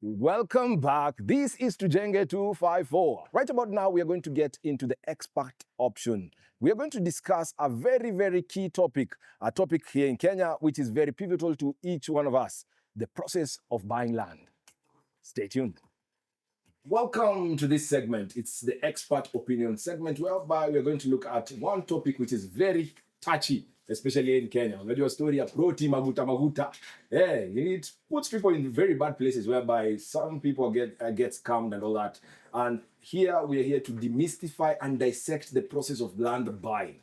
Welcome back. This is Tujenge 254. Right about now, we are going to get into the expert option. We are going to discuss a very, very key topic, a topic here in Kenya, which is very pivotal to each one of us, the process of buying land. Stay tuned. Welcome to this segment. It's the expert opinion segment, whereby we are going to look at one topic which is very touchy, especially in Kenya. Unajua story ya proti maguta. It puts people in very bad places whereby some people get scammed and all that. And here we are here to demystify and dissect the process of land buying.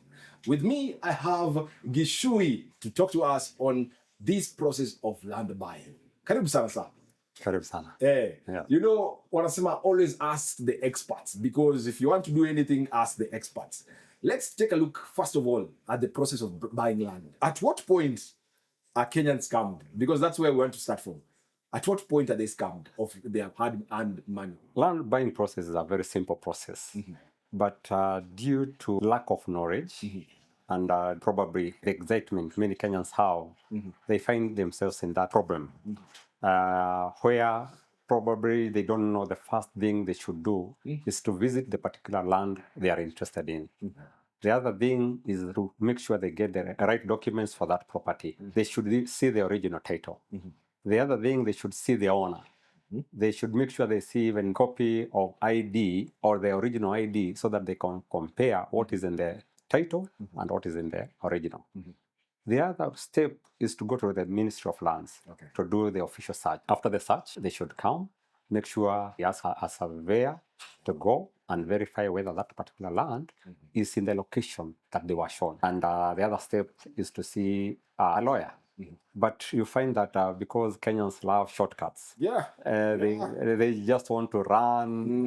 With me, I have Gishui to talk to us on this process of land buying. Karibu sana sana. Karibu sana. Yeah. You know, wanasema always ask the experts, because if you want to do anything, ask the experts. Let's take a look, first of all, at the process of buying land. At what point are Kenyans scammed? Because that's where we want to start from. At what point are they scammed of their hard-earned money? Land buying process is a very simple process, but due to lack of knowledge and probably the excitement many Kenyans have, they find themselves in that problem, where probably they don't know the first thing they should do is to visit the particular land they are interested in. The other thing is to make sure they get the right documents for that property. They should see the original title. The other thing, they should see the owner. They should make sure they see even copy of ID or the original ID so that they can compare what is in the title and what is in the original. The other step is to go to the Ministry of Lands to do the official search. After the search, they should come, make sure they ask a surveyor to go and verify whether that particular land is in the location that they were shown. And the other step is to see a lawyer. But you find that because Kenyans love shortcuts, they just want to run,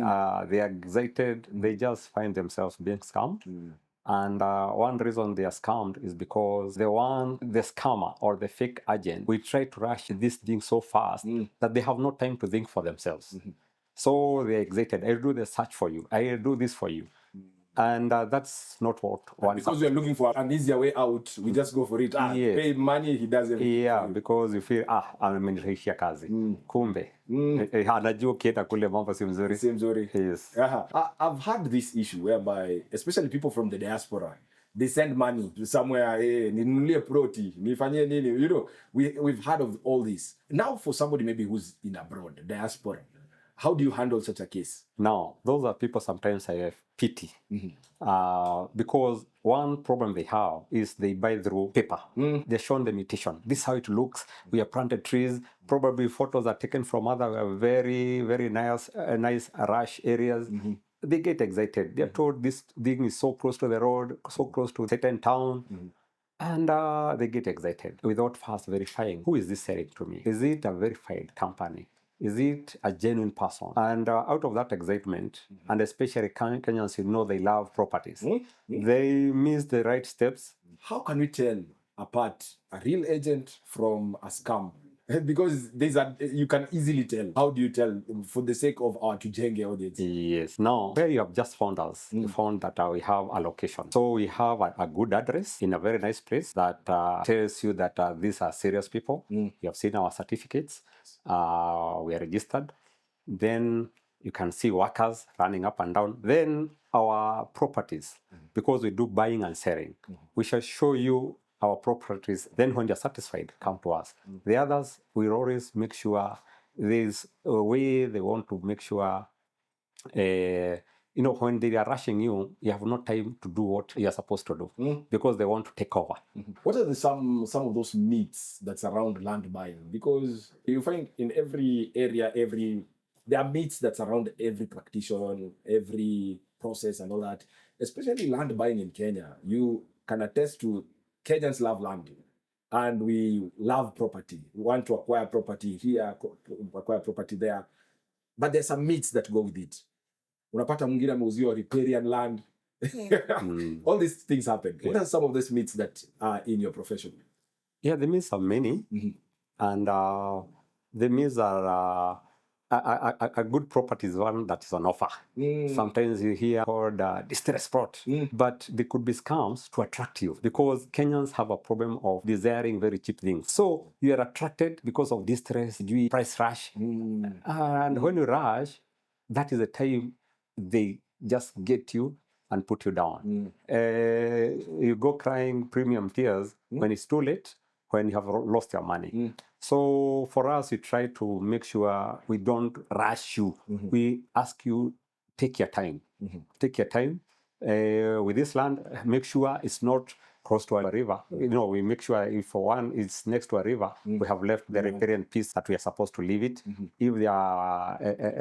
they are excited, they just find themselves being scammed. And one reason they are scammed is because the scammer or the fake agent will try to rush this thing so fast that they have no time to think for themselves. So they're excited. I'll do the search for you. I'll do this for you. And that's not what one. Because we're looking for an easier way out, we just go for it. Pay money, he doesn't. Yeah, because you feel, amenirahisha kazi. Kumbe. Anajua ukienda kule mambo si mzuri. Si mzuri. Yes. I've had this issue whereby, especially people from the diaspora, they send money to somewhere, ninunulie proti, nifanye nini. You know, we've heard of all this. Now for somebody maybe who's in abroad, diaspora, how do you handle such a case? Now, those are people sometimes I have pity. Because one problem they have is they buy through paper. They're shown the imitation. This is how it looks. We have planted trees. Probably photos are taken from other very, very nice rush areas. They get excited. They're told this thing is so close to the road, so close to a certain town. And they get excited without first verifying, who is this selling to me? Is it a verified company? Is it a genuine person? And out of that excitement, and especially Kenyans, you know, they love properties. They miss the right steps. How can we tell apart a real agent from a scam? Because you can easily tell. How do you tell, for the sake of our Tujenge audience? Yes. Now, where you have just found us, you found that we have a location. So we have a good address in a very nice place that tells you that these are serious people. You have seen our certificates. We are registered. Then you can see workers running up and down. Then our properties, because we do buying and selling, we shall show you our properties. Then when you're satisfied, come to us. The others, we always make sure there's a way they want to make sure, when they are rushing you, you have no time to do what you're supposed to do because they want to take over. What are some of those myths that surround land buying? Because you find in every area, there are myths that surround every practitioner, every process and all that. Especially land buying in Kenya, you can attest to Kenyans love land, and we love property. We want to acquire property here, acquire property there. But there's some myths that go with it. Unapata mwingine ameuziwa riparian land. All these things happen. What are some of these myths that are in your profession? Yeah, the myths are many. And the myths are, a good property is one that is on offer. Sometimes you hear called distress plot, but they could be scams to attract you because Kenyans have a problem of desiring very cheap things. So you are attracted because of distress, price rush, and when you rush, that is the time they just get you and put you down. You go crying premium tears when it's too late, when you have lost your money. So for us, we try to make sure we don't rush you. We ask you, take your time. Take your time. With this land, make sure it's not close to a river. We make sure if for one it's next to a river, we have left the riparian piece that we are supposed to leave it. If they are...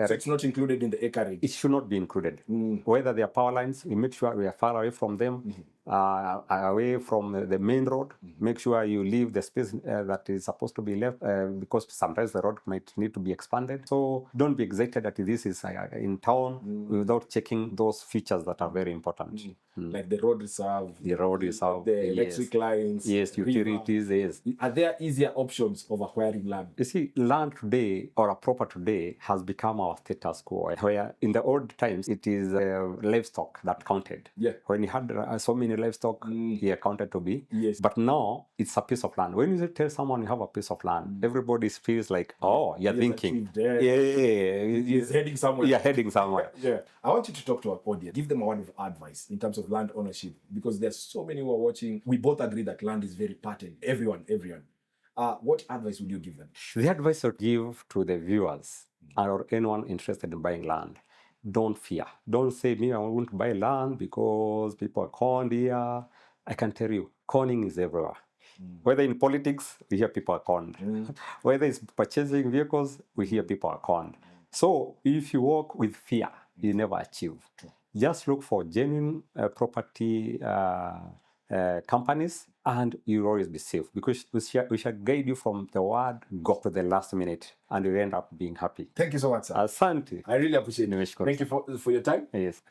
so it's not included in the acreage? It should not be included. Whether they are power lines, we make sure we are far away from them, away from the main road. Make sure you leave the space that is supposed to be left because sometimes the road might need to be expanded. So don't be excited that this is in town without checking those features that are very important. Like the road reserve. The road reserve. The electric lines. Yes, utilities. Yes. Are there easier options of acquiring land? You see, land today or a property today has become our status quo. Where in the old times it is livestock that counted. Yeah. When you had so many livestock, he accounted to be. Yes. But now it's a piece of land. When you tell someone you have a piece of land, everybody feels like, oh, you're thinking, he's heading somewhere. You're heading somewhere. Yeah. I want you to talk to our audience. Give them a word of advice in terms of land ownership, because there's so many who are watching. We both agree that land is very patent. Everyone. What advice would you give them? The advice I would give to the viewers or anyone interested in buying land, don't fear. Don't say, me, I won't buy land because people are conned here. I can tell you, conning is everywhere. Whether in politics, we hear people are conned. Whether it's purchasing vehicles, we hear people are conned. So if you walk with fear, you never achieve. Just look for genuine property companies, and you'll always be safe because we shall guide you from the word go to the last minute, and you end up being happy. Thank you so much, sir. Asante. I really appreciate it. Thank you for your time. Yes.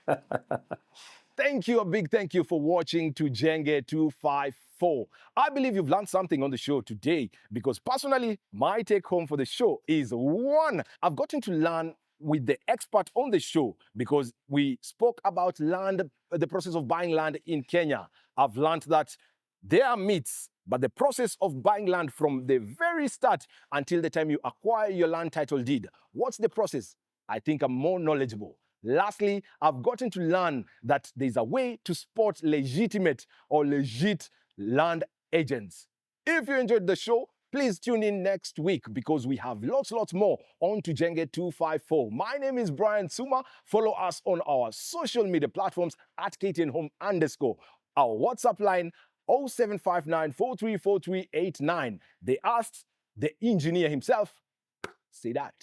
Thank you, a big thank you for watching Tujenge 254. I believe you've learned something on the show today because personally, my take home for the show is one, I've gotten to learn with the expert on the show because we spoke about land, the process of buying land in Kenya. I've learned that there are myths, but the process of buying land from the very start until the time you acquire your land title deed, what's the process? I think I'm more knowledgeable. Lastly, I've gotten to learn that there's a way to spot legitimate or legit land agents. If you enjoyed the show, please tune in next week because we have lots more on Tujenge 254. My name is Brian Suma. Follow us on our social media platforms at KTN_Home_. Our WhatsApp line 0759434389. They asked the engineer himself, say that.